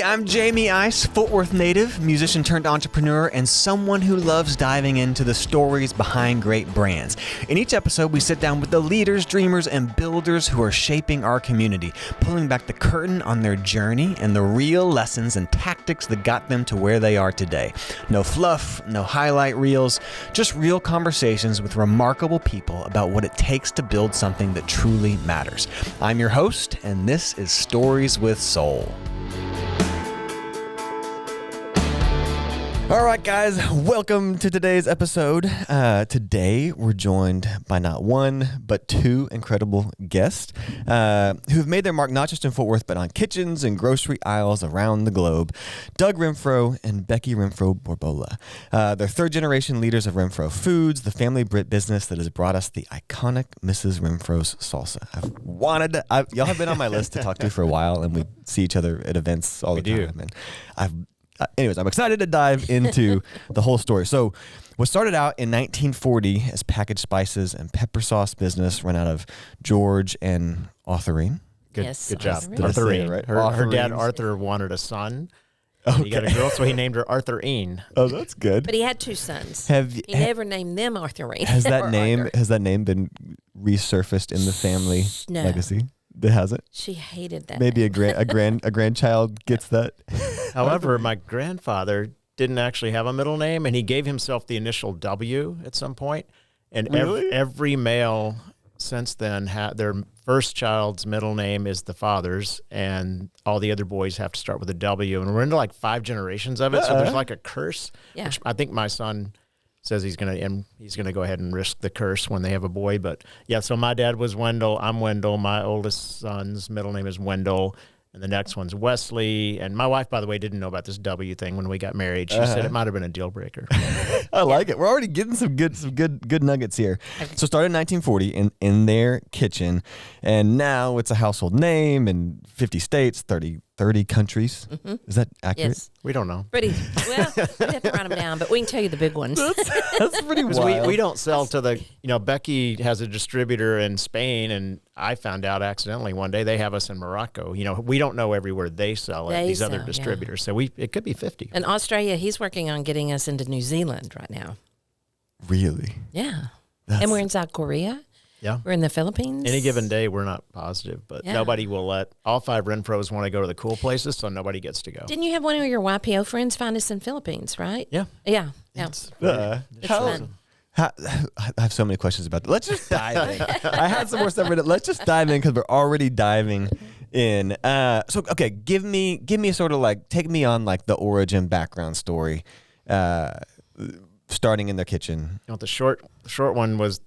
Hey, I'm Jamey Ice, Fort Worth native, musician turned entrepreneur, and someone who loves diving into the stories behind great brands. In each episode, we sit down with the leaders, dreamers, and builders who are shaping our community, pulling back the curtain on their journey and the real lessons and tactics that got them to where they are today. No fluff, no highlight reels, just real conversations with remarkable people about what it takes to build something that truly matters. I'm your host, and this is Stories with Soul. All right, guys, welcome to today's episode. Today, we're joined by not one, but two incredible guests who have made their mark not just in Fort Worth, but on kitchens and grocery aisles around the globe. Doug Renfro and Becky Renfro Borbolla. They're third-generation leaders of Renfro Foods, the family Brit business that has brought us the iconic Mrs. Renfro's salsa. Y'all have been on my list to talk to for a while, and we see each other at events all the time. And Anyways, I'm excited to dive into the whole story. So what started out in 1940 as packaged spices and pepper sauce business run out of George and Arthurine. Good job. Arthurine, right? Her dad, Arthur, wanted a son. Okay. He got a girl, so he named her Arthurine. Oh, that's good. But he had two sons. He never named them Arthurine. Has that name been resurfaced in the family legacy? It hasn't. She hated that. Maybe a grandchild gets that. However, my grandfather didn't actually have a middle name, and he gave himself the initial W at some point. And every male since then, their first child's middle name is the father's, and all the other boys have to start with a W. And we're into like 5 generations of it, so there's like a curse. Yeah. Which I think my son says he's gonna go ahead and risk the curse when they have a boy. But yeah, so my dad was Wendell. I'm Wendell. My oldest son's middle name is Wendell. And the next one's Wesley. And my wife, by the way, didn't know about this W thing when we got married. She said it might have been a deal breaker. I like it. We're already getting some good nuggets here. So started in 1940 in their kitchen, and now it's a household name in 50 states, 30 countries. Mm-hmm. Is that accurate? Yes. We don't know. Pretty well. We'd have to write them down, but we can tell you the big ones. That's pretty wild. We don't sell to the. Becky has a distributor in Spain, and I found out accidentally one day they have us in Morocco. We don't know everywhere they sell it. These other distributors, so it could be 50. In Australia, he's working on getting us into New Zealand right now. Really? Yeah. And we're in South Korea. Yeah. We're in the Philippines. Any given day, we're not positive, but nobody will let all 5 Renfros want to go to the cool places, so nobody gets to go. Didn't you have one of your YPO friends find us in Philippines, right? Yeah. Yeah. It's fun. I have so many questions about that. Let's just dive in. I had some more stuff written. Let's just dive in because we're already diving in. Okay, give me sort of like, take me on like the origin background story, starting in their kitchen. The short one was,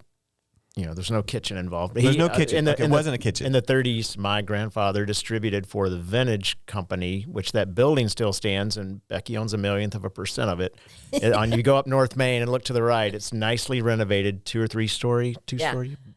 there's no kitchen involved. There's no kitchen. It wasn't a kitchen. In the 30s, my grandfather distributed for the Vintage Company, which that building still stands, and Becky owns 1/100% of it. You go up North Main and look to the right, it's nicely renovated, 2 or 3 story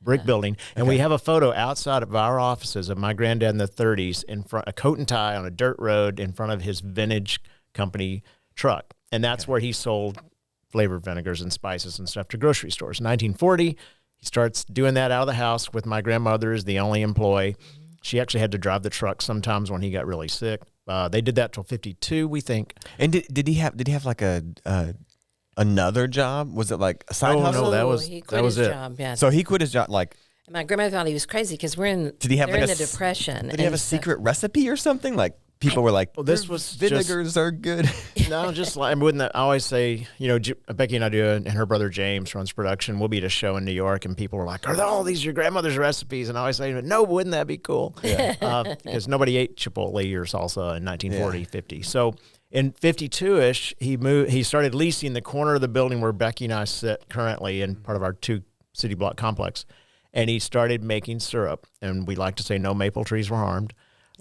brick building. And we have a photo outside of our offices of my granddad in the 30s, in front, a coat and tie on a dirt road in front of his Vintage Company truck. And that's where he sold flavored vinegars and spices and stuff to grocery stores. 1940, he starts doing that out of the house with my grandmother as the only employee. She actually had to drive the truck sometimes when he got really sick. They did that till 52, we think. And did he have like another job? Was it like a side hustle? No, that was his job. Yeah. So he quit his job. Like, and my grandmother thought he was crazy because we're in. Did he have the Depression? Did he have a secret recipe or something? Like, people were like, this was vinegars are good. No, just like, wouldn't that, I always say, Becky and I do it, and her brother James runs production. We'll be at a show in New York, and people were like, are all these your grandmother's recipes? And I always say, no, wouldn't that be cool? Yeah. Because nobody ate Chipotle or salsa in 1940, 50. So in 52-ish, he started leasing the corner of the building where Becky and I sit currently in part of our 2 city block complex. And he started making syrup, and we like to say no maple trees were harmed.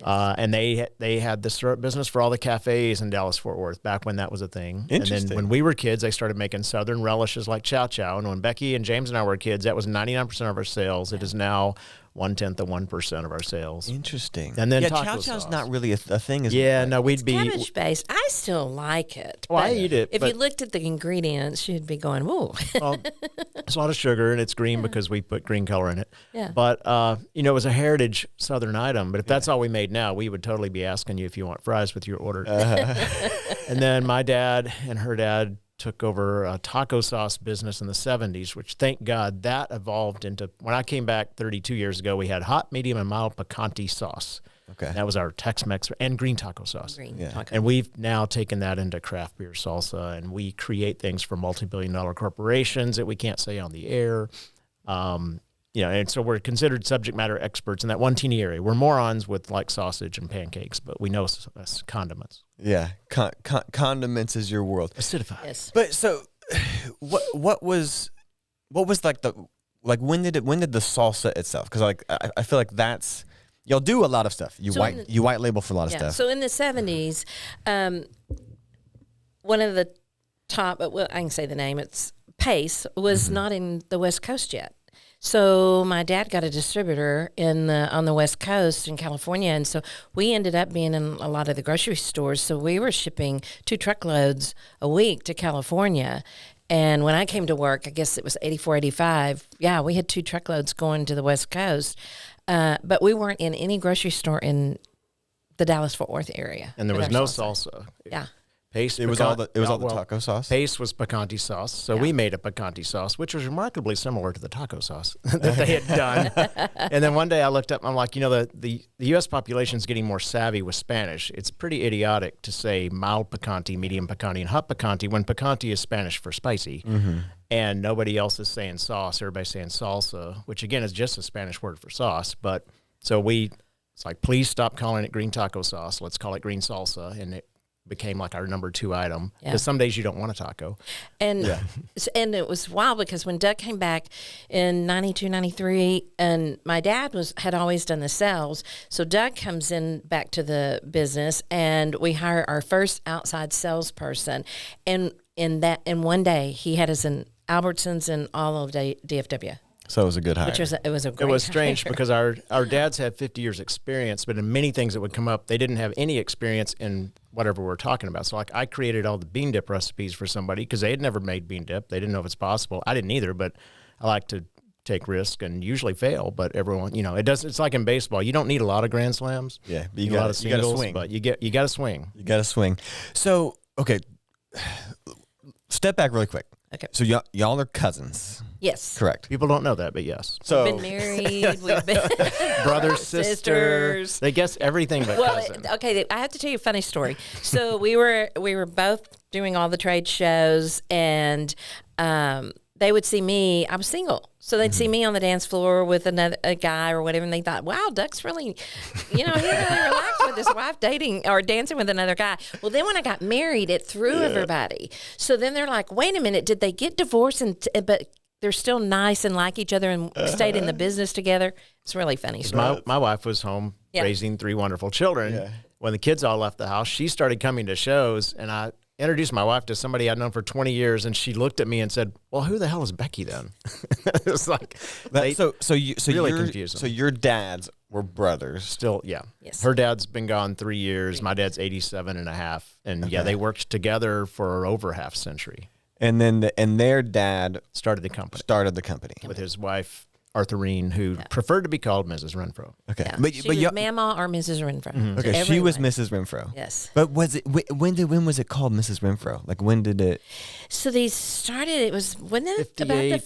And they had the syrup business for all the cafes in Dallas-Fort Worth back when that was a thing. And then when we were kids, they started making southern relishes like Chow Chow. And when Becky and James and I were kids, that was 99% of our sales. It is now 1/10 of 1% of our sales. Interesting. And then yeah, taco chow chow's sauce. not really a thing. Is Yeah, it? no, we'd be. Cabbage based. I still like it. Well, I but eat it, If but- you looked at the ingredients, you'd be going, "Whoa!" Well, it's a lot of sugar, and it's green because we put green color in it. Yeah. But, it was a heritage Southern item. But if that's all we made now, we would totally be asking you if you want fries with your order. And then my dad and her dad took over a taco sauce business in the 70s, which, thank God, that evolved into, when I came back 32 years ago, we had hot, medium, and mild picante sauce. Okay. That was our Tex-Mex and green taco sauce. Green Yeah. taco. And we've now taken that into craft beer salsa, and we create things for multi-billion-dollar corporations that we can't say on the air. And so we're considered subject matter experts in that one teeny area. We're morons with like sausage and pancakes, but we know condiments. Yeah, condiments is your world. Acidified. Yes. But so, what was when did the salsa itself? Because I feel like that's y'all do a lot of stuff. You So white label for a lot of stuff. So in the 70s, one of the top, well, I can say the name, it's Pace, was not in the West Coast yet. So my dad got a distributor on the West Coast in California, and so we ended up being in a lot of the grocery stores. So we were shipping 2 truckloads a week to California. And when I came to work, I guess it was 84, 85, yeah, we had 2 truckloads going to the West Coast. But we weren't in any grocery store in the Dallas-Fort Worth area. And there with was our no salsa. salsa. Yeah. Paste. It was all the taco sauce. Paste was picante sauce. So we made a picante sauce, which was remarkably similar to the taco sauce that they had done. And then one day I looked up, I'm like, the U.S. population is getting more savvy with Spanish. It's pretty idiotic to say mild picante, medium picante, and hot picante when picante is Spanish for spicy. Mm-hmm. And nobody else is saying sauce. Everybody's saying salsa, which again is just a Spanish word for sauce. But so it's like, please stop calling it green taco sauce. Let's call it green salsa. And it became like our number 2 item. Because some days you don't want a taco. And and it was wild because when Doug came back in 92, 93, and my dad had always done the sales. So Doug comes in back to the business, and we hire our first outside salesperson. And one day he had us in Albertsons and all of DFW. So it was a good hire. It was a great It was strange hire. because our dads had 50 years experience, but in many things that would come up, they didn't have any experience in whatever we're talking about. So like I created all the bean dip recipes for somebody because they had never made bean dip. They didn't know if it's possible. I didn't either, but I like to take risk and usually fail, but everyone, it's like in baseball. You don't need a lot of grand slams. Yeah, but you got a lot of you got to singles, swing. but you got to swing. You got to swing. So, okay, step back really quick. Okay. So y'all are cousins, Yes. correct? People don't know that, but yes. So We've been married. We've been Brother, sister. Sisters. They guess everything but cousin. Okay, I have to tell you a funny story. So we were both doing all the trade shows, and they would see me. I was single, so they'd see me on the dance floor with a guy or whatever, and they thought, "Wow, Duck's really, he really relaxed with his wife dating or dancing with another guy." Well, then when I got married, it threw everybody. So then they're like, "Wait a minute, did they get divorced but they're still nice and like each other and stayed in the business together?" It's a really funny story. My wife was home raising 3 wonderful children. Yeah. When the kids all left the house, she started coming to shows, and I introduced my wife to somebody I'd known for 20 years, and she looked at me and said, "Well, who the hell is Becky then?" It was like, really really confusing. So your dads were brothers. still, yeah. Yes. Her dad's been gone 3 years. My dad's 87 and a half. And they worked together for over half a century. And then their dad Started the company started the company. with his wife, Arthurine, who preferred to be called Mrs. Renfro. Okay, Yeah. but She but was y'all- Mama or Mrs. Renfro. okay, To she was everyone. Mrs. Renfro. Yes. But when was it called Mrs. Renfro? Like when did it? So they started. It was when they about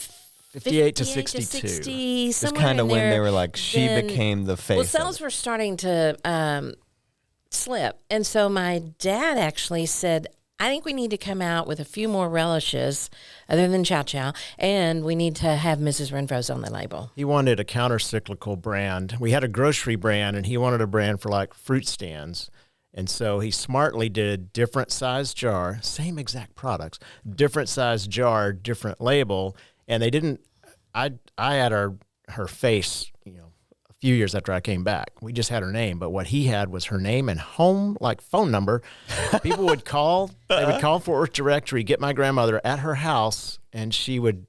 the 58 to 62. 60, It's somewhere kind of in when there. they were like she Then- became the face. Well, of sales it. were starting to slip, and so my dad actually said, "I think we need to come out with a few more relishes other than Chow Chow, and we need to have Mrs. Renfro's on the label." He wanted a counter-cyclical brand. We had a grocery brand, and he wanted a brand for like fruit stands. And so he smartly did different size jar, same exact products, different size jar, different label. And they didn't, I had her face, a few years after I came back. We just had her name, but what he had was her name and home, like phone number. People would call, they would call Fort Worth Directory, get my grandmother at her house, and she would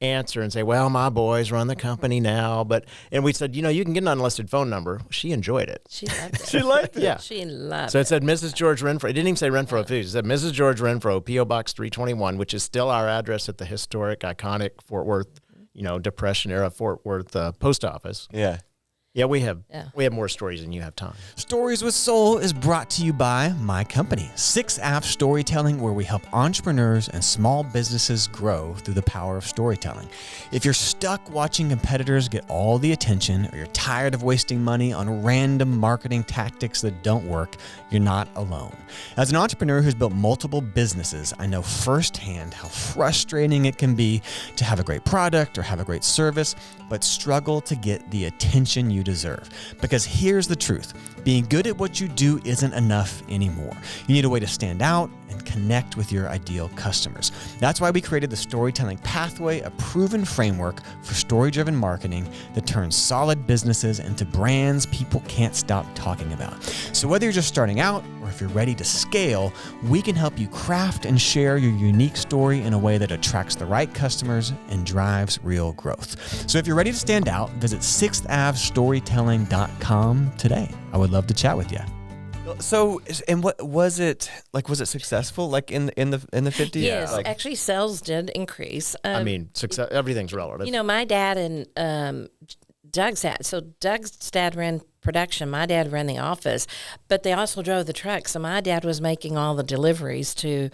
answer and say, well, my boys run the company now. And we said, you can get an unlisted phone number. She enjoyed it. She loved it. She liked it. Yeah. She loved So it. it said Mrs. George Renfro. It didn't even say Renfro Foods. It said Mrs. George Renfro, P.O. Box 321, which is still our address at the historic, iconic Fort Worth, Depression era Fort Worth post office. Yeah. Yeah, we have more stories than you have time. Stories with Soul is brought to you by my company, 6F Storytelling, where we help entrepreneurs and small businesses grow through the power of storytelling. If you're stuck watching competitors get all the attention, or you're tired of wasting money on random marketing tactics that don't work, you're not alone. As an entrepreneur who's built multiple businesses, I know firsthand how frustrating it can be to have a great product or have a great service, but struggle to get the attention you deserve. Because here's the truth. Being good at what you do isn't enough anymore. You need a way to stand out and connect with your ideal customers. That's why we created the Storytelling Pathway, a proven framework for story-driven marketing that turns solid businesses into brands people can't stop talking about. So whether you're just starting out or if you're ready to scale, we can help you craft and share your unique story in a way that attracts the right customers and drives real growth. So if you're ready to stand out, visit 6thAveStorytelling.com today. I would love to chat with you. So, and what was it like? Was it successful? Like in the 50s? Yes, Like, actually, sales did increase. Success, everything's relative. My dad and Doug's dad. So Doug's dad ran production. My dad ran the office, but they also drove the truck. So my dad was making all the deliveries to.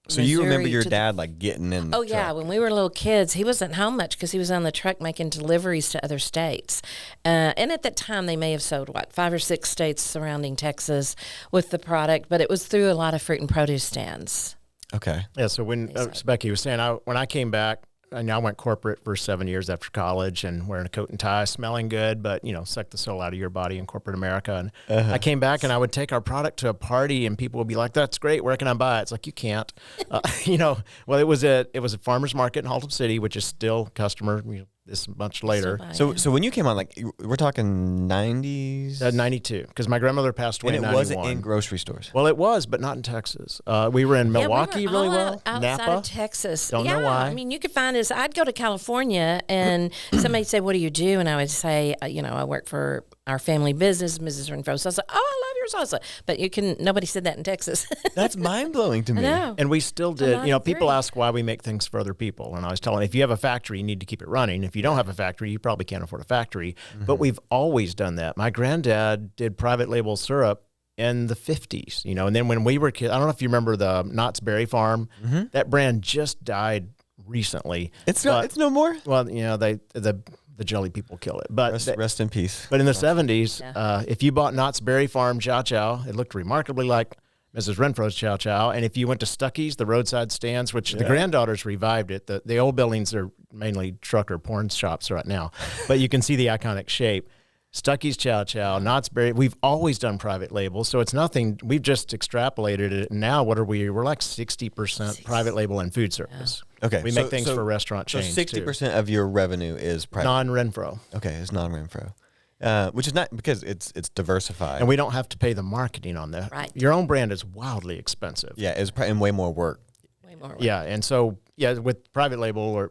So you remember your dad like getting in the Oh, yeah. truck. When we were little kids, he wasn't home much because he was on the truck making deliveries to other states. And at that time, they may have sold, 5 or 6 states surrounding Texas with the product, but it was through a lot of fruit and produce stands. Okay. Yeah, so when Becky was saying, when I came back, I went corporate for 7 years after college and wearing a coat and tie, smelling good, but, suck the soul out of your body in corporate America. And I came back and I would take our product to a party and people would be like, that's great. Where can I buy it? It's like, you can't. Well, it was a farmer's market in Haltom City, which is still customer this much later. So when you came on, like we're talking 90s? 92, because my grandmother passed away And in it 91. wasn't in grocery stores. Well, it was, but not in Texas. We were in Milwaukee really well. Outside Napa. of Texas. Don't know why. I mean, you could find us. I'd go to California and somebody'd say, what do you do? And I would say, I work for our family business, Mrs. Renfro Salsa. Oh, I love your salsa. But nobody said that in Texas. That's mind-blowing to me. I know. And we still did. I People agree. ask why we make things for other people. And I was telling, if you have a factory, you need to keep it running. If you don't have a factory, you probably can't afford a factory. But we've always done that. My granddad did private label syrup in the 50s, and then when we were kids, I don't know if you remember the Knott's Berry Farm. That brand just died recently. It's no more? Well, the jelly people kill it. But Rest in peace. But in the 70s, if you bought Knott's Berry Farm Chow Chow, it looked remarkably like Mrs. Renfro's Chow Chow. And if you went to Stuckey's, the roadside stands, which the granddaughters revived it, the old buildings are mainly truck or porn shops right now. But you can see the iconic shape. Stuckey's Chow Chow, Knott's Berry. We've always done private label, so it's nothing. We've just extrapolated it. And now what are we? We're like 60% private label and food service. Okay. We make things for restaurant chains So 60% of your revenue is private. Non-Renfro. Okay, it's non-Renfro. Which is not because it's diversified. And we don't have to pay the marketing on that. Right. Your own brand is wildly expensive. Yeah, it's and way more work. Way more work. Yeah, and so with private label or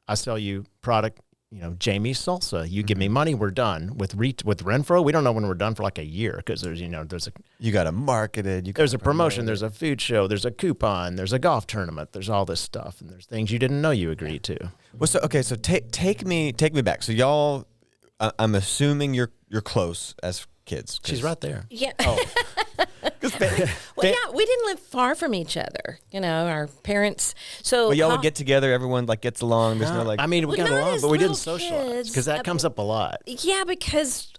I sell you product. Jamey Salsa. You give me money, we're done. With Renfro, we don't know when we're done for like a year because there's You got to market it. There's a promotion, there's a food show, there's a coupon, there's a golf tournament, there's all this stuff, and there's things you didn't know you agreed to. Well, so take me back. So y'all, I'm assuming you're close as kids. She's right there. Yeah. Oh. Well, we didn't live far from each other. Our parents. So Well, y'all would get together. Everyone gets along. There's no like. I mean, we got not along, as but we didn't little socialize kids. because that comes up a lot. Yeah, because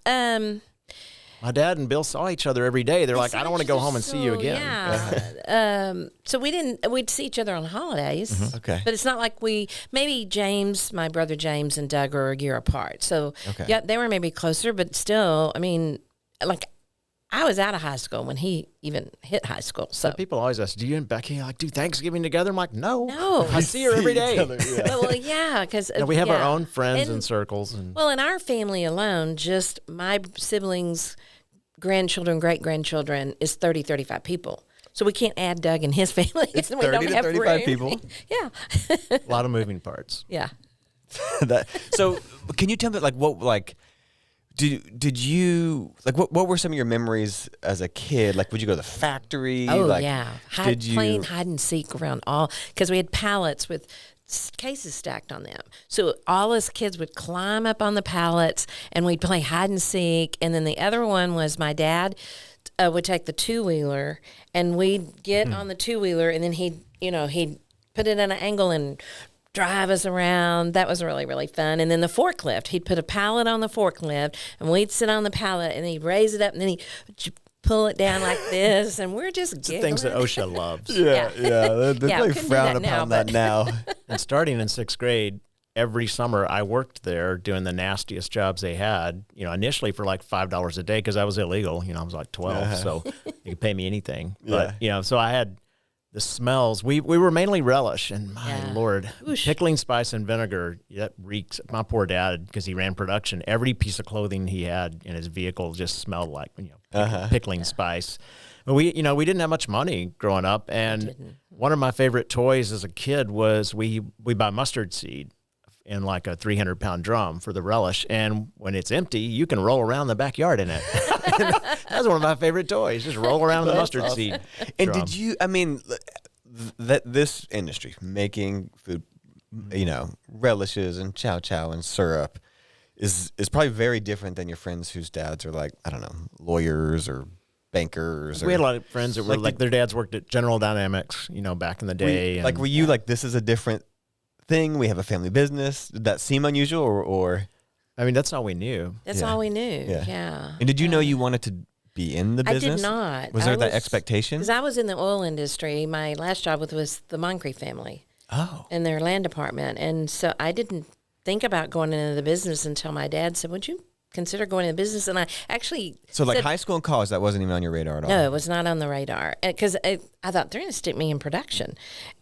My dad and Bill saw each other every day. They're like, I don't want to go home and see you again. Yeah. So we'd see each other on holidays. Okay. But it's not like maybe James, my brother James and Doug are a year apart. So Okay. yeah, they were maybe closer, but still, I mean, like I was out of high school when he even hit high school. So People always ask, do you and Becky do Thanksgiving together? I'm like, no. No. I see her every day. well, yeah, because We have our own friends and circles. And Well, in our family alone, just my siblings, grandchildren, great-grandchildren is 30, 35 people. So we can't add Doug and his family. It's We don't 30 to have 35 room. people. Yeah. A lot of moving parts. Yeah. So can you tell me did you what were some of your memories as a kid? Like, would you go to the factory? Oh, like, yeah. Did you Playing hide and seek around all, because we had pallets with cases stacked on them. So all us kids would climb up on the pallets and we'd play hide and seek. And then the other one was my dad would take the two-wheeler and we'd get on the two-wheeler and then he'd put it at an angle and drive us around. That was really, really fun. And then the forklift, he'd put a pallet on the forklift and we'd sit on the pallet and he'd raise it up and then he'd pull it down like this. And we're just giggling. Things that OSHA loves. Yeah. They probably couldn't do frown that now, upon that now. And starting in 6th grade, every summer I worked there doing the nastiest jobs they had, initially for like $5 a day because I was illegal. I was like 12, so you could pay me anything. But, so I had the smells. We were mainly relish, and my Lord, pickling spice and vinegar, that reeks. My poor dad, because he ran production, every piece of clothing he had in his vehicle just smelled like, pickling spice. But we didn't have much money growing up, and one of my favorite toys as a kid was we buy mustard seed in like a 300-pound drum for the relish, and when it's empty, you can roll around the backyard in it. That's one of my favorite toys, just roll around in the mustard seed. And drum. did you? I mean, this industry making food, relishes and chow chow and syrup is probably very different than your friends whose dads are like, I don't know, lawyers or bankers. We had a lot of friends that were like their dads worked at General Dynamics, back in the day. Were you like, this is a different thing? We have a family business. Did that seem unusual, or? I mean, that's all we knew. That's all we knew. Yeah. And did you know you wanted to be in the business? I did not. Was there that expectation? Because I was in the oil industry. My last job was the Moncrief family. Oh. In their land department. And so I didn't think about going into the business until my dad said, would you consider going into business? And I actually So like said, high school and college, that wasn't even on your radar at all? no, it was not on the radar. Because I thought, they're going to stick me in production.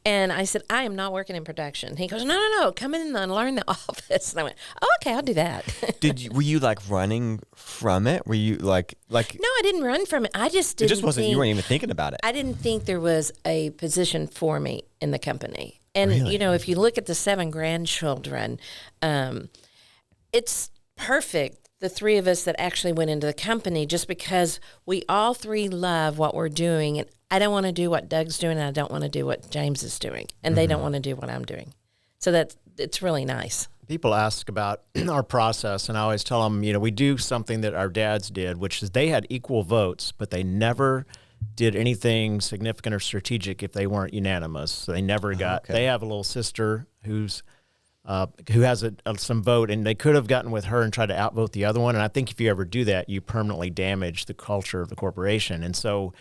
And I said, I am not working in production. He goes, no, come in and learn the office. And I went, oh, okay, I'll do that. Were you like running from it? Were you like? No, I didn't run from it. I just didn't It just wasn't. think, You weren't even thinking about it. I didn't think there was a position for me in the company. And, Really? if you look at the 7 grandchildren, it's perfect. The 3 of us that actually went into the company, just because we all 3 love what we're doing. And I don't want to do what Doug's doing, and I don't want to do what James is doing. And they don't want to do what I'm doing. So it's really nice. People ask about our process, and I always tell them, we do something that our dads did, which is they had equal votes, but they never did anything significant or strategic if they weren't unanimous. So they never got. Okay. They have a little sister who has some vote, and they could have gotten with her and tried to outvote the other one. And I think if you ever do that, you permanently damage the culture of the corporation. And so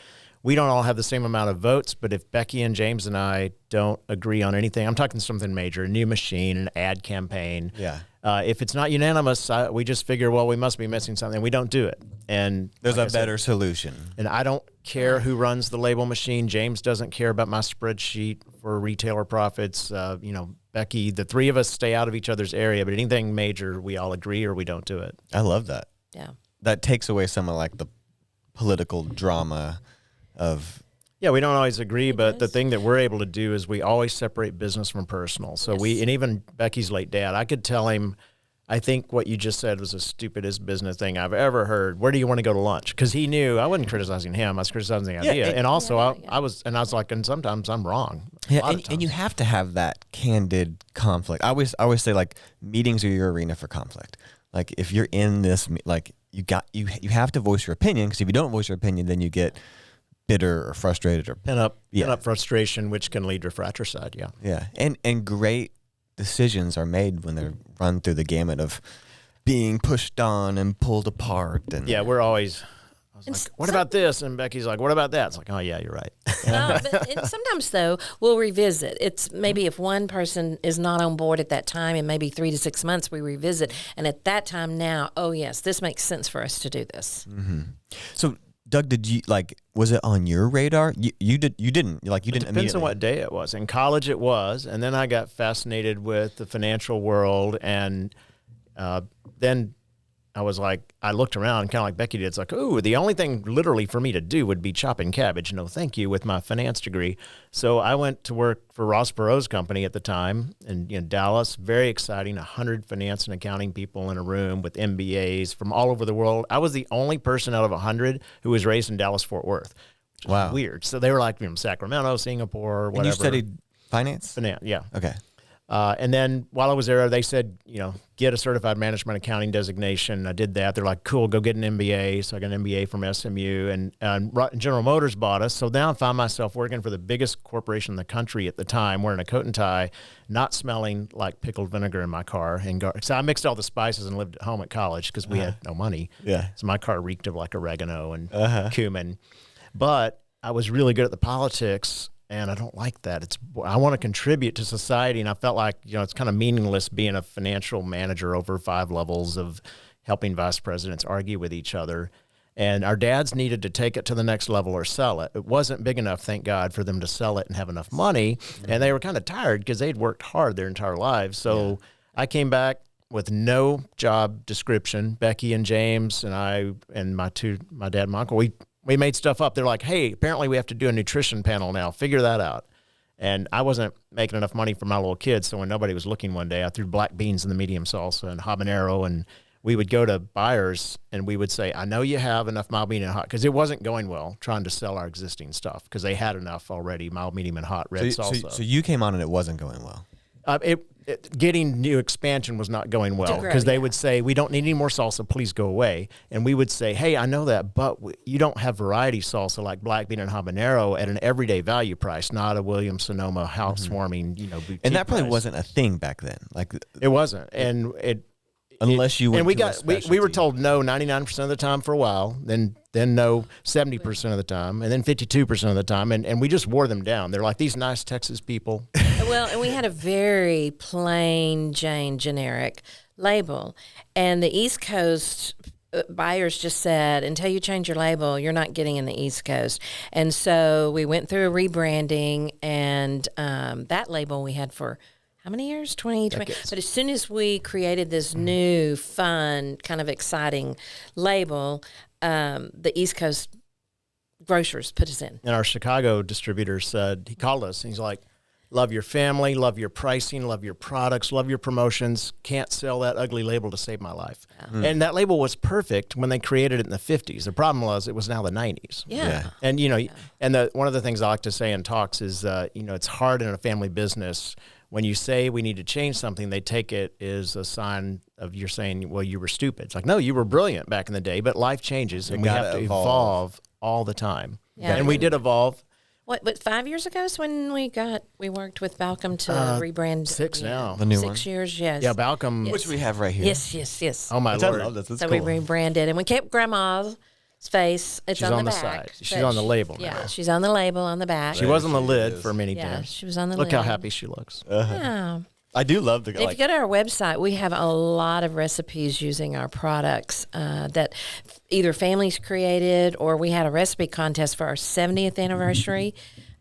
we don't all have the same amount of votes, but if Becky and James and I don't agree on anything, I'm talking something major, a new machine, an ad campaign. Yeah. If it's not unanimous, we just figure, well, we must be missing something. We don't do it. And There's like a better solution. and I don't care who runs the label machine. James doesn't care about my spreadsheet for retailer profits. Becky, the 3 of us stay out of each other's area, but anything major, we all agree or we don't do it. I love that. Yeah. That takes away some of like the political drama of. Yeah, we don't always agree, but the thing that we're able to do is we always separate business from personal. So and even Becky's late dad, I could tell him, I think what you just said was the stupidest business thing I've ever heard. Where do you want to go to lunch? Because he knew I wasn't criticizing him. I was criticizing the idea. And also I was like, and sometimes I'm wrong. Yeah, and you have to have that candid conflict. I always say like meetings are your arena for conflict. Like if you're in this, like you have to voice your opinion, because if you don't voice your opinion, then you get bitter or frustrated or Pin up frustration, which can lead to fratricide. Yeah. Yeah, and great decisions are made when they're run through the gamut of being pushed on and pulled apart. And Yeah, we're always. I was like, what about this? And Becky's like, what about that? It's like, oh yeah, you're right. And sometimes though we'll revisit. It's maybe if one person is not on board at that time, and maybe 3 to 6 months we revisit, and at that time now, oh yes, this makes sense for us to do this. Mm-hmm. So Doug, did you was it on your radar? You didn't It depends immediately. on what day it was. In college it was, and then I got fascinated with the financial world, and then I was like, I looked around kind of like Becky did. It's like, ooh, the only thing literally for me to do would be chopping cabbage. No, thank you, with my finance degree. So I went to work for Ross Perot's company at the time in Dallas. Very exciting, 100 finance and accounting people in a room with MBAs from all over the world. I was the only person out of 100 who was raised in Dallas-Fort Worth, which is weird. So they were like from Sacramento, Singapore, whatever. And you studied finance? Finance, yeah. Okay. And then while I was there, they said, get a certified management accounting designation. I did that. They're like, cool, go get an MBA. So I got an MBA from SMU, and General Motors bought us. So now I found myself working for the biggest corporation in the country at the time, wearing a coat and tie, not smelling like pickled vinegar in my car. So I mixed all the spices and lived at home at college because we had no money. Yeah. So my car reeked of like oregano and cumin. But I was really good at the politics. And I don't like that. I want to contribute to society, and I felt like it's kind of meaningless being a financial manager over 5 levels of helping vice presidents argue with each other. And our dads needed to take it to the next level or sell it. It wasn't big enough, thank God, for them to sell it and have enough money. And they were kind of tired because they'd worked hard their entire lives. So I came back with no job description. Becky and James and I and my dad and my uncle, we made stuff up. They're like, hey, apparently we have to do a nutrition panel now. Figure that out. And I wasn't making enough money for my little kids, so when nobody was looking one day, I threw black beans in the medium salsa and habanero, and we would go to buyers and we would say, I know you have enough mild, medium, and hot, because it wasn't going well trying to sell our existing stuff because they had enough already, mild, medium, and hot red salsa. So you came on and it wasn't going well. Getting new expansion was not going well because they would say, we don't need any more salsa, please go away. And we would say, hey, I know that, but you don't have variety salsa like black bean and habanero at an everyday value price, not a Williams-Sonoma housewarming, boutique And that probably price. wasn't a thing back then. Like It wasn't. And unless you went and we to a got specialty. we were told no 99% of the time for a while, then no 70% of the time, and then 52% of the time, and we just wore them down. They're like these nice Texas people. Well, and we had a very plain Jane generic label, and the East Coast buyers just said, until you change your label, you're not getting in the East Coast. And so we went through a rebranding, and that label we had for how many years? 20. But as soon as we created this new, fun, kind of exciting label, the East Coast grocers put us in. And our Chicago distributor said, he called us, and he's like, love your family, love your pricing, love your products, love your promotions. Can't sell that ugly label to save my life. And that label was perfect when they created it in the 50s. The problem was it was now the 90s. Yeah. And, and one of the things I like to say in talks is, it's hard in a family business. When you say we need to change something, they take it as a sign of you're saying, well, you were stupid. It's like, no, you were brilliant back in the day, but life changes and we have to evolve all the time. Yeah. And we did evolve. But 5 years ago is when we worked with Balcom to rebrand. 6 now. The new 6 one. years, yes. Yeah, Balcom. Which we have right here. Yes. Oh, my Which I Lord. love this. It's So cool. we rebranded, and we kept Grandma's face. It's She's on on the the back. side. She's but on the label Yeah, now. she's on the label on the back. She was on the lid is. for many Yeah, times. she was on the Look lid. how happy she looks. Yeah. I do love the If you go to our website, we have a lot of recipes using our products that either families created or we had a recipe contest for our 70th anniversary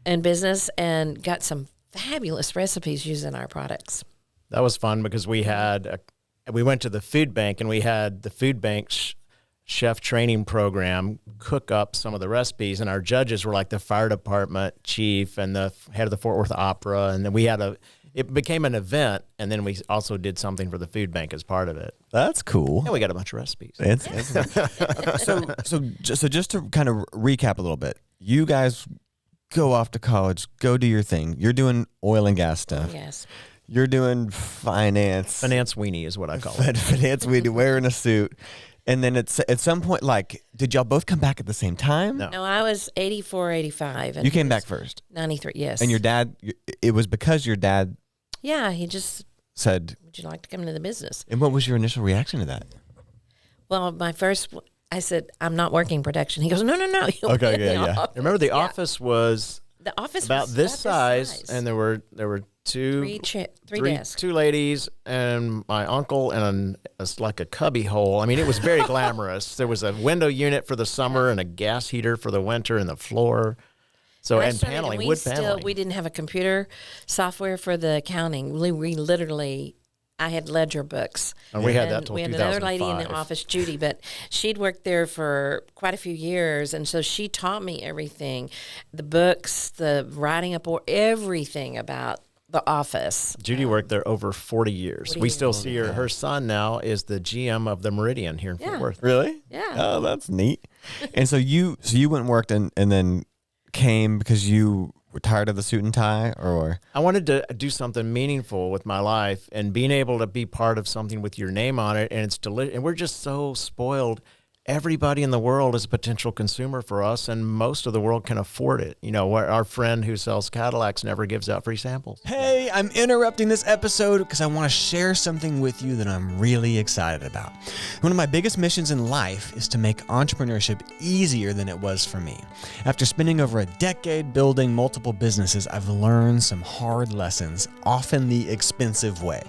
in business and got some fabulous recipes using our products. That was fun because we went to the food bank and we had the food bank's chef training program cook up some of the recipes, and our judges were like the fire department chief and the head of the Fort Worth Opera, and then it became an event, and then we also did something for the food bank as part of it. That's cool. And we got a bunch of recipes. So just to kind of recap a little bit, you guys go off to college, go do your thing. You're doing oil and gas stuff. Yes. You're doing finance. Finance weenie is what I call it. Finance, wearing a suit. And then at some point, like, did y'all both come back at the same time? No. No, I was 84, 85. And You he came was back first. 93, yes. And your dad, it was because your dad Yeah, he just, said, would you like to come into the business? and what was your initial reaction to that? Well, I said, I'm not working production. He goes, no. You'll Okay, be in the yeah. office. Remember, the office was The office about was this size, and there were three desks. two ladies and my uncle and it's like a cubby hole. I mean, it was very glamorous. There was a window unit for the summer and a gas heater for the winter in the floor. So I and started, paneling, we wood still, paneling. we didn't have a computer software for the accounting. We literally I had ledger books. And we had that till we had another lady in the 2005. office, Judy, but she'd worked there for quite a few years, and so she taught me everything, the books, the writing up, or everything about the office. Judy worked there over 40 years. We still see her. Her son now is the GM of the Meridian here in Fort Worth. Really? Yeah. Oh, that's neat. And so you went and worked and then came because you were tired of the suit and tie, or? I wanted to do something meaningful with my life, and being able to be part of something with your name on it, and it's delicious. And we're just so spoiled. Everybody in the world is a potential consumer for us, and most of the world can afford it. You know, our friend who sells Cadillacs never gives out free samples. Hey, I'm interrupting this episode because I want to share something with you that I'm really excited about. One of my biggest missions in life is to make entrepreneurship easier than it was for me. After spending over a decade building multiple businesses, I've learned some hard lessons, often the expensive way.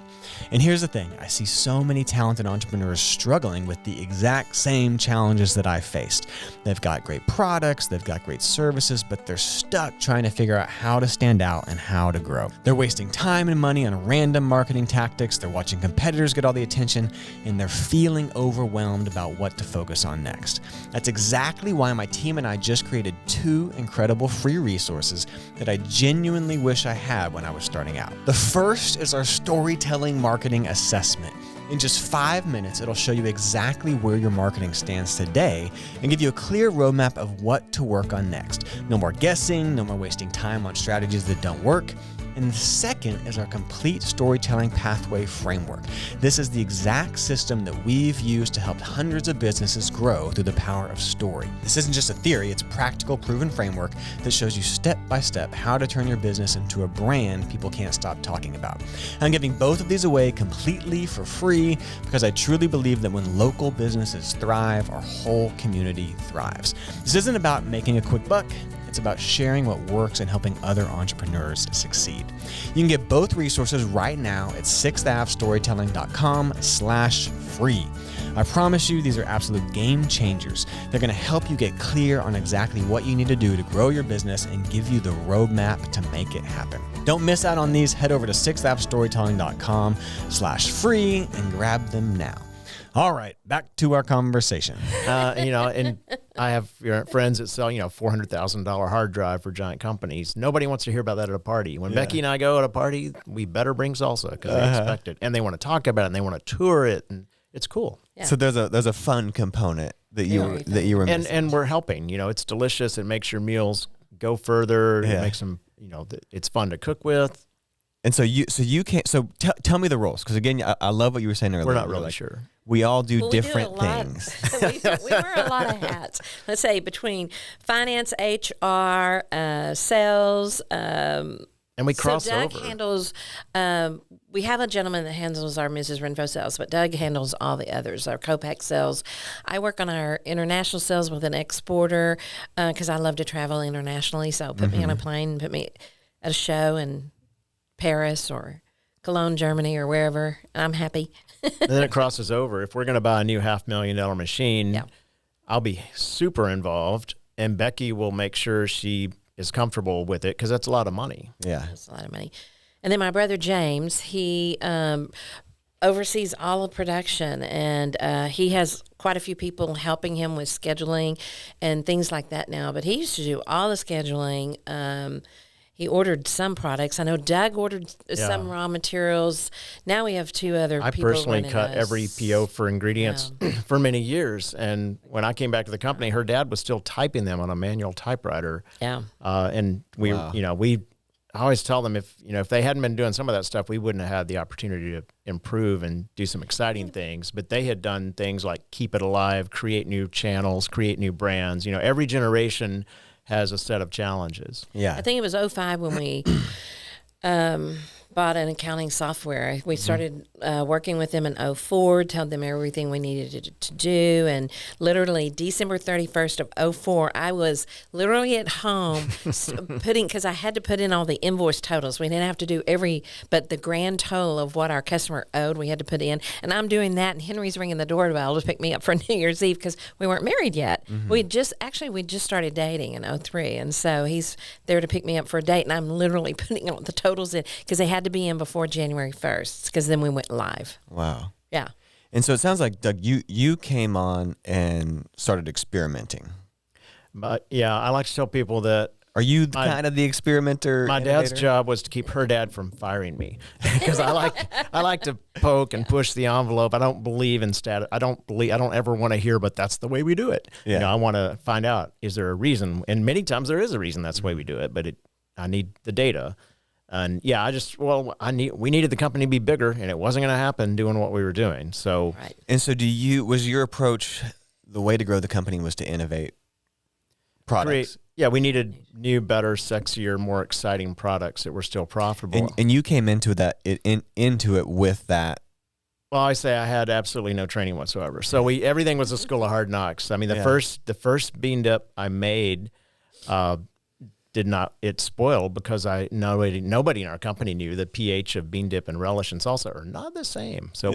And here's the thing, I see so many talented entrepreneurs struggling with the exact same challenges that I faced. They've got great products, they've got great services, but they're stuck trying to figure out how to stand out and how to grow. They're wasting time and money on random marketing tactics, they're watching competitors get all the attention, and they're feeling overwhelmed about what to focus on next. That's exactly why my team and I just created 2 incredible free resources that I genuinely wish I had when I was starting out. The first is our storytelling marketing assessment. In just 5 minutes, it'll show you exactly where your marketing stands today and give you a clear roadmap of what to work on next. No more guessing, no more wasting time on strategies that don't work. And the second is our complete storytelling pathway framework. This is the exact system that we've used to help hundreds of businesses grow through the power of story. This isn't just a theory, it's a practical, proven framework that shows you step by step how to turn your business into a brand people can't stop talking about. I'm giving both of these away completely for free because I truly believe that when local businesses thrive, our whole community thrives. This isn't about making a quick buck. It's about sharing what works and helping other entrepreneurs succeed. You can get both resources right now at 6thAvestorytelling.com/free. I promise you these are absolute game changers. They're going to help you get clear on exactly what you need to do to grow your business and give you the roadmap to make it happen. Don't miss out on these. Head over to 6thAvestorytelling.com/free and grab them now. All right, back to our conversation. And I have friends that sell, $400,000 hard drive for giant companies. Nobody wants to hear about that at a party. When Becky and I go at a party, we better bring salsa because they expect it, and they want to talk about it, and they want to tour it, and it's cool. Yeah. So there's a fun component that you were missing. And we're helping. It's delicious. It makes your meals go further. It makes them. It's fun to cook with. And so you can't. So tell me the roles, because again, I love what you were saying earlier. We're not really sure. We all do different things. we wear a lot of hats. Let's say between finance, HR, sales. And we cross Doug over. handles. We have a gentleman that handles our Mrs. Renfro sales, but Doug handles all the others, our co-pack sales. I work on our international sales with an exporter because I love to travel internationally. So put me on a plane, put me at a show in Paris or Cologne, Germany, or wherever. I'm happy. And then it crosses over. If we're going to buy a new $500,000 machine, I'll be super involved, and Becky will make sure she is comfortable with it because that's a lot of money. Yeah, that's a lot of money. And then my brother James, he oversees all of production, and he has quite a few people helping him with scheduling and things like that now. But he used to do all the scheduling. He ordered some products. I know Doug ordered some raw materials. Now we have 2 other people. I personally running cut us. every PO for ingredients for many years. And when I came back to the company, her dad was still typing them on a manual typewriter. Yeah. And we, I always tell them if they hadn't been doing some of that stuff, we wouldn't have had the opportunity to improve and do some exciting things. But they had done things like keep it alive, create new channels, create new brands. Every generation has a set of challenges. Yeah. I think it was 2005 when we bought an accounting software. We started working with them in 2004, told them everything we needed to do. And literally December 31st of 2004, I was literally at home because I had to put in all the invoice totals. We didn't have to do but the grand total of what our customer owed, we had to put in. And I'm doing that, and Henry's ringing the doorbell to pick me up for New Year's Eve because we weren't married yet. Mm-hmm. We just started dating in 2003. And so he's there to pick me up for a date, and I'm literally putting all the totals in because they had to be in before January 1st because then we went live. Wow. Yeah. And so it sounds like, Doug, you came on and started experimenting. But yeah, I like to tell people that Are you kind of the experimenter? my dad's job was to keep her dad from firing me because I like to poke and push the envelope. I don't believe in status. I don't ever want to hear, but that's the way we do it. Yeah. You know, I want to find out, is there a reason? And many times there is a reason that's the way we do it, but I need the data. And yeah, we needed the company to be bigger, and it wasn't going to happen doing what we were doing. So, Right. And so was your approach, the way to grow the company was to innovate products? We needed new, better, sexier, more exciting products that were still profitable. And you came into it with that. Well, I say I had absolutely no training whatsoever. So everything was a school of hard knocks. I mean, the first bean dip I made, it spoiled because nobody in our company knew the pH of bean dip and relish and salsa are not the same. So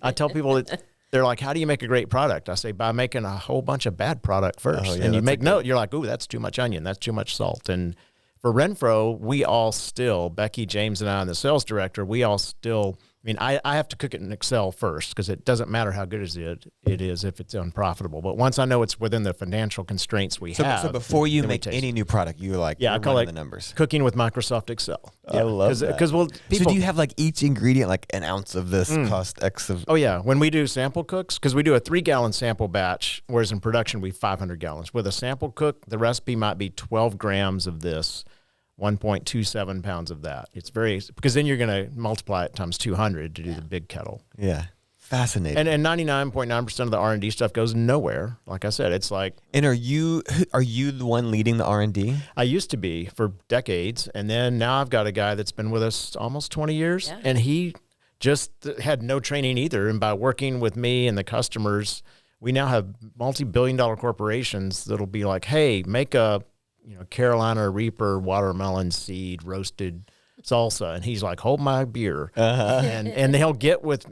I tell people that they're like, how do you make a great product? I say, by making a whole bunch of bad product first. Oh, yeah, and you make note, you're like, ooh, that's too much onion. That's too much salt. And for Renfro, we all still, Becky, James, and I, and the sales director, we all still, I mean, I have to cook it in Excel first because it doesn't matter how good it is if it's unprofitable. But once I know it's within the financial constraints we have. So before you make any new product, you're like, I call it the numbers. Cooking with Microsoft Excel. I love that. Because so do you have like each ingredient, like an ounce of this cost X of? Oh yeah, when we do sample cooks, because we do a 3-gallon sample batch, whereas in production we 500 gallons. With a sample cook, the recipe might be 12 grams of this, 1.27 pounds of that. It's because then you're going to multiply it times 200 to do the big kettle. Yeah. Fascinating. And 99.9% of the R&D stuff goes nowhere. Like I said, it's like. And are you the one leading the R&D? I used to be for decades. And then now I've got a guy that's been with us almost 20 years. Yeah. And he just had no training either. And by working with me and the customers, we now have multi-billion-dollar corporations that'll be like, hey, make a Carolina Reaper watermelon seed roasted salsa, and he's like, hold my beer. And he'll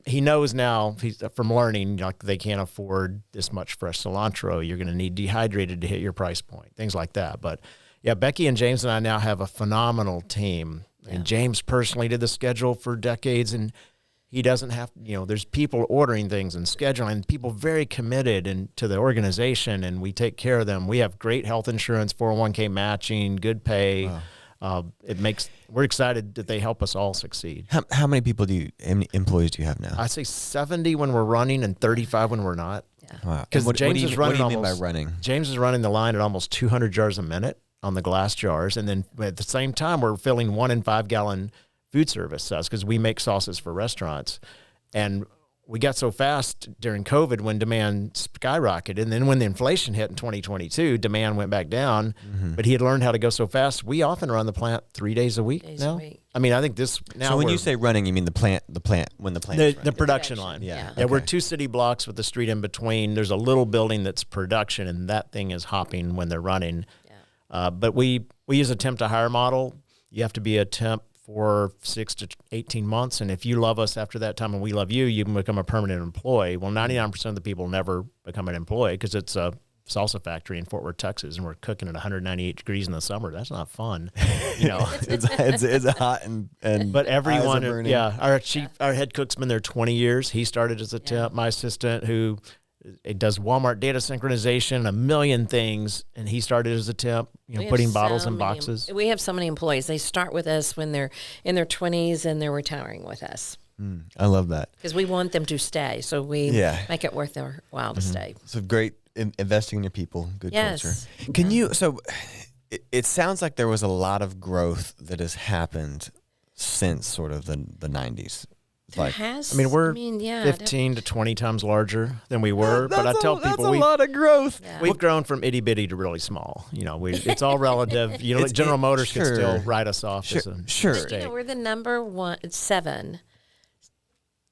he knows now from learning, like, they can't afford this much fresh cilantro. You're going to need dehydrated to hit your price point, things like that. But yeah, Becky and James and I now have a phenomenal team. Yeah. And James personally did the schedule for decades, and he doesn't have, there's people ordering things and scheduling, people very committed to the organization, and we take care of them. We have great health insurance, 401k matching, good pay. Wow. We're excited that they help us all succeed. How many employees do you have now? I say 70 when we're running and 35 when we're not. Yeah. Wow. Because what do you mean by running? James is running the line at almost 200 jars a minute on the glass jars. And then at the same time, we're filling 1 and 5 gallon food service because we make sauces for restaurants. And we got so fast during COVID when demand skyrocketed. And then when the inflation hit in 2022, demand went back down. Mm-hmm. But he had learned how to go so fast. We often run the plant 3 days a week now. I mean, I think this now. So when you say running, you mean the plant when the plant is running. The production line. Yeah. Okay. We're 2 city blocks with the street in between. There's a little building that's production, and that thing is hopping when they're running. Yeah. But we use a temp to hire model. You have to be a temp for 6 to 18 months. And if you love us after that time and we love you, you can become a permanent employee. Well, 99% of the people never become an employee because it's a salsa factory in Fort Worth, Texas, and we're cooking at 198 degrees in the summer. That's not fun. It's hot and but everyone, our head cook's been there 20 years. He started as a temp. My assistant who does Walmart data synchronization, a million things, and he started as a temp, putting bottles in boxes. We have so many employees. They start with us when they're in their 20s and they're retiring with us. I love that. Because we want them to stay, so we make it worth their while to stay. So great investing in your people, good culture. Can you, it sounds like there was a lot of growth that has happened since sort of the 90s. We're 15 to 20 times larger than we were. But I tell people that's a lot of growth. Yeah. We've grown from itty bitty to really small. It's all relative. General Motors could still write us off as a mistake. We're the number 7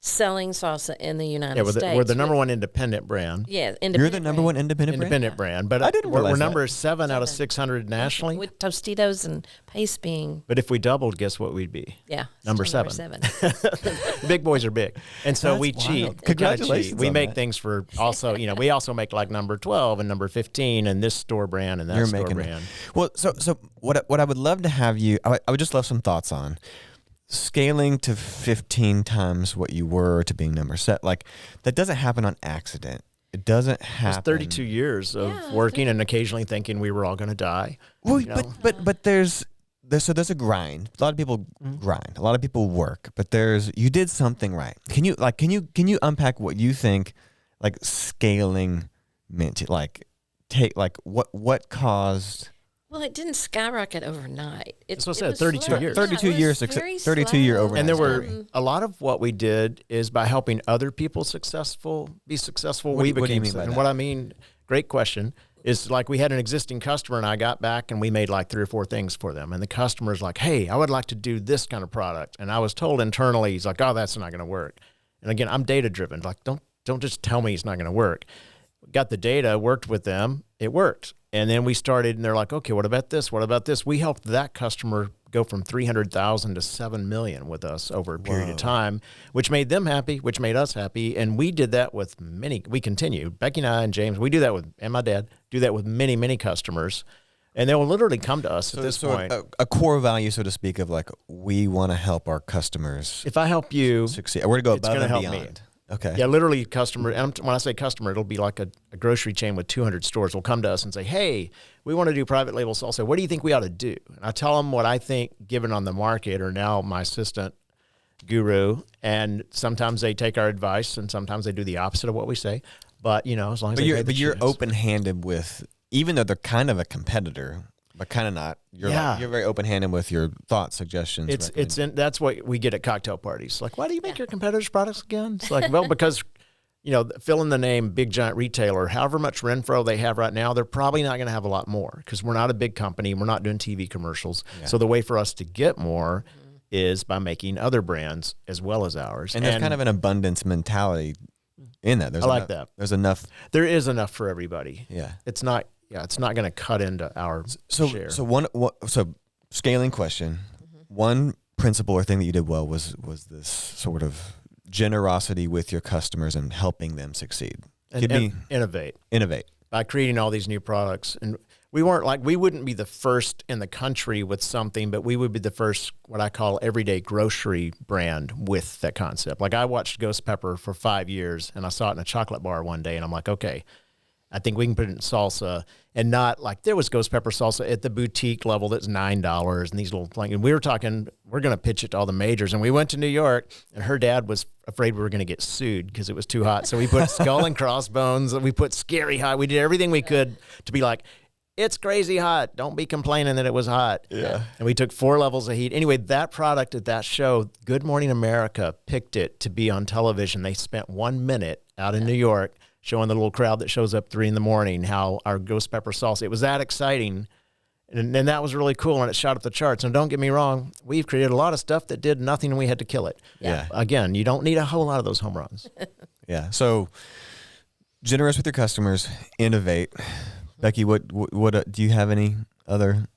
selling salsa in the United States. We're the number 1 independent brand. Yeah, You're the number 1 independent brand. But I didn't realize we're number 7 out of 600 nationally. With Tostitos and paste being. But if we doubled, guess what we'd be? Yeah, number 7. The big boys are big, and so we cheat. Congratulations! We make things for also. We also make like number 12 and number 15 and this store brand and that store brand. Well, so what I would love to have you, I would just love some thoughts on. scaling to 15 times what you were to being number set, like that doesn't happen on accident. It doesn't happen. It's 32 years of working and occasionally thinking we were all going to die. Well, but there's a grind. A lot of people grind. A lot of people work. But you did something right. Can you unpack what you think like scaling meant? Like what caused? Well, it didn't skyrocket overnight. That's what I said, 32 years. 32 years, 32 year overnight. And there were a lot of what we did is by helping other people be successful. What do you mean by that? And what I mean, great question, is like we had an existing customer and I got back and we made like 3 or 4 things for them. And the customer's like, hey, I would like to do this kind of product. And I was told internally, he's like, oh, that's not going to work. And again, I'm data driven. Like, don't just tell me it's not going to work. Got the data, worked with them, it worked. And then we started, and they're like, okay, what about this? What about this? We helped that customer go from 300,000 to 7 million with us over a period of time, which made them happy, which made us happy. And we did that with many. We continue. Becky and I and James, we do that with, and my dad, do that with many, many customers. And they will literally come to us at this point. A core value, so to speak, of like, we want to help our customers. If I help you succeed, we're going to go above and help beyond. Me. Okay. Yeah, literally customer. And when I say customer, it'll be like a grocery chain with 200 stores will come to us and say, hey, we want to do private label salsa. What do you think we ought to do? And I tell them what I think given on the market, or now my assistant guru. And sometimes they take our advice and sometimes they do the opposite of what we say. But, as long as you're open-handed with, even though they're kind of a competitor, but kind of not. You're very open-handed with your thoughts, suggestions. That's what we get at cocktail parties. Like, why do you make your competitors' products again? It's like, well, because fill in the name big giant retailer. However much Renfro they have right now, they're probably not going to have a lot more because we're not a big company. We're not doing TV commercials. Yeah. So the way for us to get more is by making other brands as well as ours. And there's kind of an abundance mentality in that. There's enough. There is enough for everybody. Yeah. It's not going to cut into our share. So scaling question. One principle or thing that you did well was this sort of generosity with your customers and helping them succeed. Innovate by creating all these new products. And we wouldn't be the first in the country with something, but we would be the first, what I call everyday grocery brand with that concept. Like I watched Ghost Pepper for 5 years and I saw it in a chocolate bar one day and I'm like, okay, I think we can put it in salsa, and not like there was ghost pepper salsa at the boutique level that's $9 and these little things. And we were talking, we're going to pitch it to all the majors. And we went to New York, and her dad was afraid we were going to get sued because it was too hot. So we put skull and crossbones, and we put scary hot. We did everything we could to be like, it's crazy hot. Don't be complaining that it was hot. Yeah. And we took 4 levels of heat. Anyway, that product at that show, Good Morning America picked it to be on television. They spent 1 minute out in New York showing the little crowd that shows up 3 a.m, how our ghost pepper salsa, it was that exciting. And that was really cool, and it shot up the charts. And don't get me wrong, we've created a lot of stuff that did nothing and we had to kill it. Yeah. Again, you don't need a whole lot of those home runs. Yeah. So generous with your customers, innovate. Becky, what do you have any other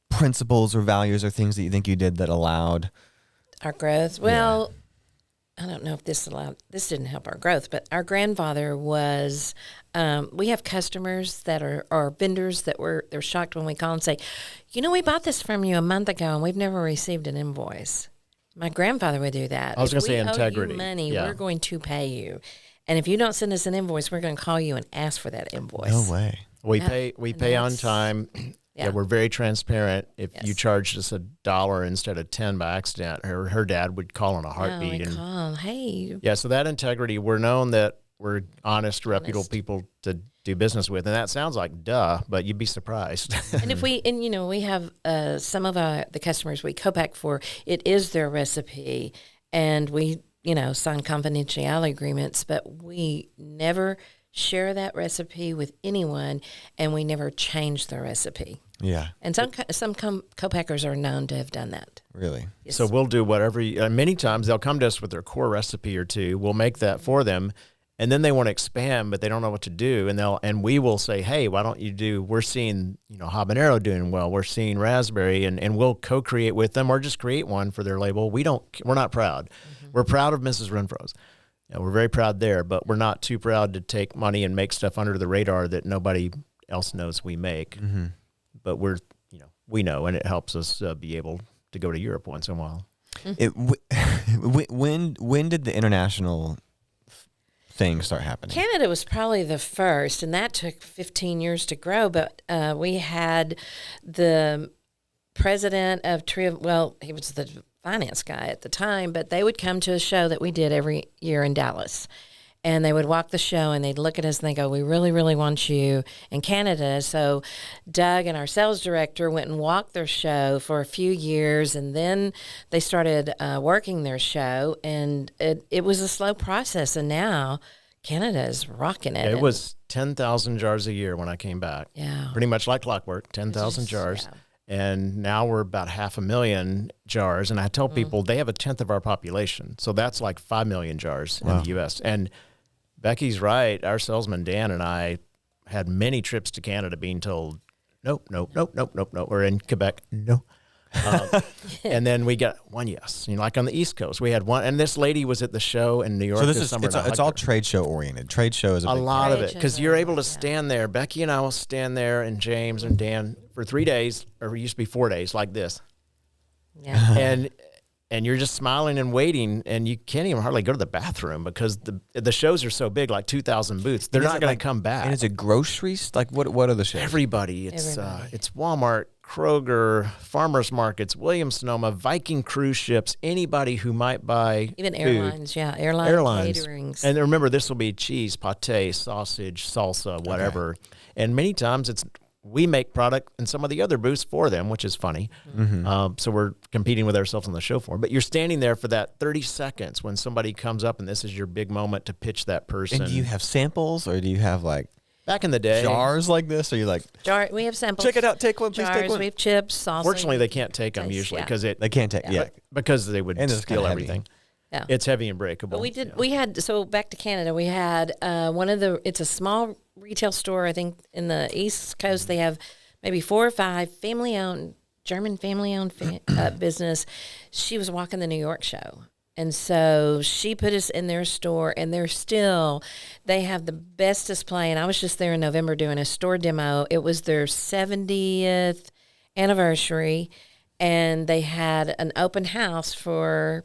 principles or values or things that you think you did that allowed our growth? Well, I don't know if this didn't help our growth, but our grandfather was, we have customers that are vendors that they're shocked when we call and say, we bought this from you a month ago and we've never received an invoice. My grandfather would do that. I was going to say integrity. If we owe you money, we're going to pay you. And if you don't send us an invoice, we're going to call you and ask for that invoice. No way. We pay on time. Yeah, we're very transparent. If you charged us $1 instead of 10 by accident, her dad would call in a heartbeat. Hey. Yeah, so that integrity, we're known that we're honest, reputable people to do business with, and that sounds like duh, but you'd be surprised. And we have some of the customers we co-pack for. It is their recipe, and we sign confidentiality agreements, but we never share that recipe with anyone, and we never change the recipe. Yeah. And some co-packers are known to have done that. Really? Yes. So we'll do whatever. Many times they'll come to us with their core recipe or two. We'll make that for them, and then they want to expand, but they don't know what to do. And we will say, hey, why don't you do? We're seeing habanero doing well. We're seeing raspberry, and we'll co-create with them or just create one for their label. We're not proud. Mm-hmm. We're proud of Mrs. Renfro's. Yeah, we're very proud there, but we're not too proud to take money and make stuff under the radar that nobody else knows we make. Mm-hmm. But we know, and it helps us be able to go to Europe once in a while. When did the international thing start happening? Canada was probably the first, and that took 15 years to grow. But we had the president of well, he was the finance guy at the time, but they would come to a show that we did every year in Dallas. And they would walk the show and they'd look at us and they go, we really, really want you in Canada. So Doug and our sales director went and walked their show for a few years, and then they started working their show. And it was a slow process. And now Canada is rocking it. It was 10,000 jars a year when I came back. Yeah. Pretty much like clockwork, 10,000 jars. Yeah. And now we're about 500,000 jars. And I tell people they have a tenth of our population. So that's like 5 million jars in the U.S. And Becky's right. Our salesman, Dan, and I had many trips to Canada being told, nope. We're in Quebec. No. And then we got one yes. Like on the East Coast, we had one. And this lady was at the show in New York this summer. It's all trade show oriented. Trade show is a lot of it, because you're able to stand there. Becky and I will stand there, and James and Dan for 3 days, or it used to be 4 days, like this. Yeah. And you're just smiling and waiting, and you can't even hardly go to the bathroom because the shows are so big, like 2,000 booths. They're not going to come back. And is it groceries? Like what are the shows? Everybody. It's Walmart, Kroger, farmers markets, Williams-Sonoma, Viking cruise ships, anybody who might buy even food. Airlines, airlines, caterings. And remember, this will be cheese, pate, sausage, salsa, whatever. Okay. And many times we make product in some of the other booths for them, which is funny. Mm-hmm. So we're competing with ourselves on the show floor. But you're standing there for that 30 seconds when somebody comes up and this is your big moment to pitch that person. And do you have samples, or do you have back in the day jars like this? Or you we have samples. Check it out. Take one, please. Jars, take one. We have chips, sausage. Fortunately, they can't take them usually because they can't take. Yeah, because they would steal everything. Yeah. It's heavy and breakable. But we had, so back to Canada, we had it's a small retail store, I think, in the East Coast. They have maybe 4 or 5 German family-owned business. She was walking the New York show. And so she put us in their store, and they have the best display. And I was just there in November doing a store demo. It was their 70th anniversary, and they had an open house for,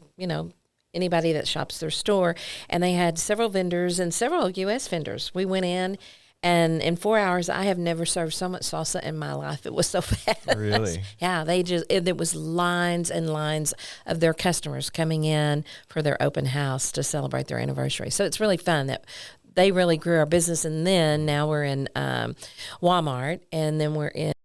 anybody that shops their store. And they had several vendors and several U.S. vendors. We went in, and in 4 hours, I have never served so much salsa in my life. It was so fast. Really? Yeah, there was lines and lines of their customers coming in for their open house to celebrate their anniversary. So it's really fun that they really grew our business. And then now we're in Walmart, and then we're in